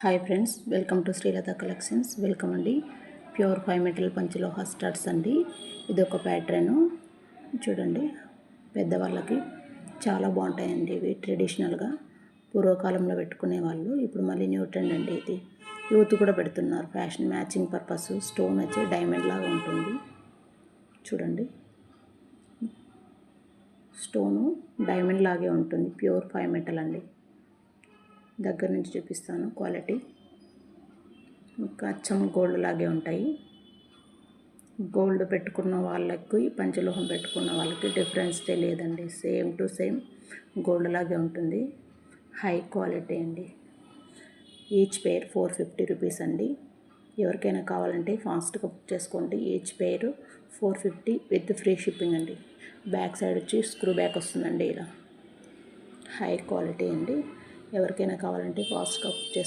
Hi friends, welcome to Srilatha collections. Welcome అండి. Pure 5 metal పంచలోహ studs అండి. ఇది ఒక ప్యాటర్న్ చూడండి. పెద్దవాళ్ళకి చాలా బాగుంటాయండి ఇవి. ట్రెడిషనల్గా పూర్వకాలంలో పెట్టుకునే వాళ్ళు ఇప్పుడు మళ్ళీ న్యూ ట్రెండ్ అండి. ఇది యూత్ కూడా పెడుతున్నారు. Fashion matching purpose. స్టోన్ వచ్చి డైమండ్ లాగా ఉంటుంది చూడండి. స్టోను డైమండ్ లాగే ఉంటుంది. ప్యూర్ 5 మెటల్ అండి. దగ్గర నుంచి చూపిస్తాను. క్వాలిటీ ఇంకా అచ్చం గోల్డ్ లాగే ఉంటాయి. గోల్డ్ పెట్టుకున్న వాళ్ళకి పంచలోహం పెట్టుకున్న వాళ్ళకి డిఫరెన్స్ తెలియదండి. సేమ్ టు సేమ్ గోల్డ్ లాగే ఉంటుంది. హై క్వాలిటీ అండి. ఈచ్ పేర్ 450 రూపీస్ అండి. ఎవరికైనా కావాలంటే ఫాస్ట్గా బుక్ చేసుకోండి. ఈచ్ పేరు 450 విత్ ఫ్రీ షిప్పింగ్ అండి. బ్యాక్ సైడ్ వచ్చి స్క్రూ బ్యాక్ వస్తుందండి. ఇలా హై క్వాలిటీ అండి. ఎవరికైనా కావాలంటే ఫాస్ట్గా బుక్ చేసుకోండి.